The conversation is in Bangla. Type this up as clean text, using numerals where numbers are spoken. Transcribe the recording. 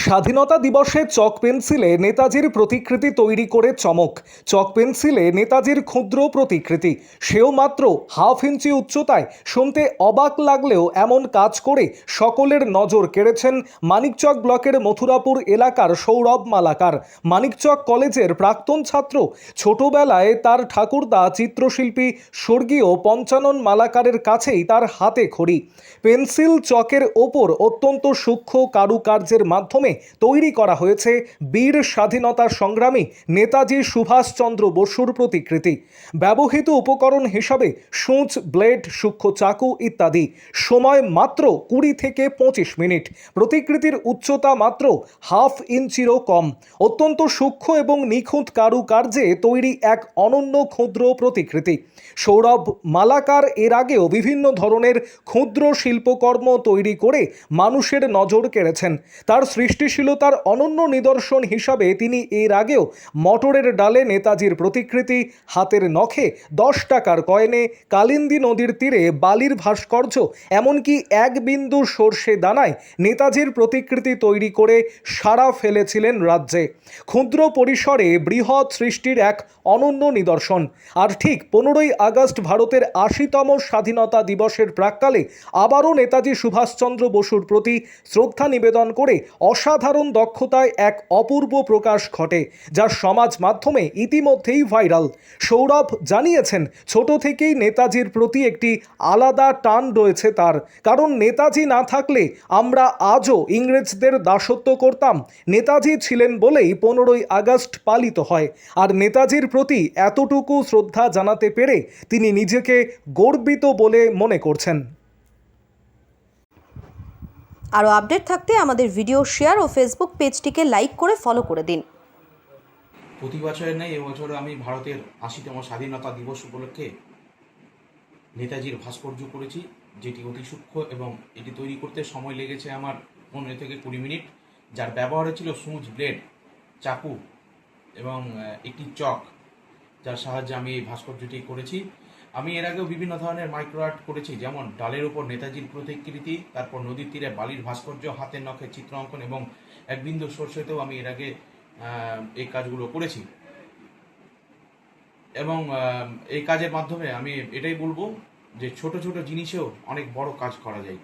স্বাধীনতা দিবসে চক পেন্সিলে নেতাজির প্রতিকৃতি তৈরি করে চমক। চক পেন্সিলে নেতাজির ক্ষুদ্র প্রতিকৃতি, সেও মাত্র হাফ ইঞ্চি উচ্চতায়। শুনতে অবাক লাগলেও এমন কাজ করে সকলের নজর কেড়েছেন মানিকচক ব্লকের মথুরাপুর এলাকার সৌরভ মালাকার। মানিকচক কলেজের প্রাক্তন ছাত্র। ছোটবেলায় তার ঠাকুরদা চিত্রশিল্পী স্বর্গীয় পঞ্চানন মালাকারের কাছেই তার হাতে খড়ি। পেন্সিল চকের ওপর অত্যন্ত সূক্ষ্ম কারুকার্যের মাধ্যমে তৈরি করা হয়েছে বীর স্বাধীনতা সংগ্রামী নেতাজি সুভাষচন্দ্র বসুর প্রতিকৃতি। ব্যবহৃত উপকরণ হিসাবে সূঁচ, ব্লেড, সূক্ষ্ম চাকু ইত্যাদি। সময় মাত্র 20 থেকে 25 মিনিট। প্রতিকৃতির উচ্চতা মাত্র হাফ ইঞ্চিরও কম। অত্যন্ত সূক্ষ্ম এবং নিখুঁত কারুকার্যে তৈরি এক অনন্য ক্ষুদ্র প্রতিকৃতি। সৌরভ মালাকার এর আগেও বিভিন্ন ধরনের ক্ষুদ্র শিল্পকর্ম তৈরি করে মানুষের নজর কেড়েছেন। তার সৃষ্টিশীলতার অনন্য নিদর্শন হিসাবে তিনি এর আগেও মটরের ডালে নেতাজির প্রতিকৃতি, হাতের নখে 10 টাকার কয়েনে, কালিন্দী নদীর তীরে বালির ভাস্কর্য, এমনকি এক বিন্দু সর্ষে দানায় নেতাজির প্রতিকৃতি তৈরি করে সাড়া ফেলেছিলেন রাজ্যে। ক্ষুদ্র পরিসরে বৃহৎ সৃষ্টির এক অনন্য নিদর্শন। আর ঠিক 15ই আগস্ট ভারতের 80তম স্বাধীনতা দিবসের প্রাক্কালে আবারও নেতাজি সুভাষচন্দ্র বসুর প্রতি শ্রদ্ধা নিবেদন করে অসাধারণ দক্ষতায় এক অপূর্ব প্রকাশ ঘটে, যা সমাজ মাধ্যমে ইতিমধ্যেই ভাইরাল। সৌরভ জানিয়েছেন, ছোট থেকেই নেতাজির প্রতি একটি আলাদা টান রয়েছে তার। কারণ নেতাজি না থাকলে আমরা আজও ইংরেজদের দাসত্ব করতাম। নেতাজি ছিলেন বলেই 15ই আগস্ট পালিত হয়। আর নেতাজির প্রতি এতটুকু শ্রদ্ধা জানাতে পেরে তিনি নিজেকে গর্বিত বলে মনে করছেন। আরও আপডেট থাকতে আমাদের ভিডিও শেয়ার ও ফেসবুক পেজটিকে লাইক করে ফলো করে দিন। প্রতি বছরের নেই এবছর আমি ভারতের 80তম স্বাধীনতা দিবস উপলক্ষে নেতাজির ভাস্কর্য করেছি, যেটি অতি সূক্ষ্ম এবং এটি তৈরি করতে সময় লেগেছে আমার 15 থেকে 20 মিনিট। যার ব্যবহার ছিল সূঁচ, ব্লেড, চাকু এবং একটি চক, যার সাহায্যে আমি এই ভাস্কর্যটি করেছি। আমি এর আগেও বিভিন্ন ধরনের মাইক্রো আর্ট করেছি, যেমন ডালের ওপর নেতাজির প্রতিকৃতি, তারপর নদীর তীরে বালির ভাস্কর্য, হাতের নখে চিত্র অঙ্কন এবং এক বিন্দু সর্ষেতেও আমি এর আগে এই কাজগুলো করেছি। এবং এই কাজের মাধ্যমে আমি এটাই বলবো যে ছোট ছোট জিনিসেও অনেক বড় কাজ করা যায়।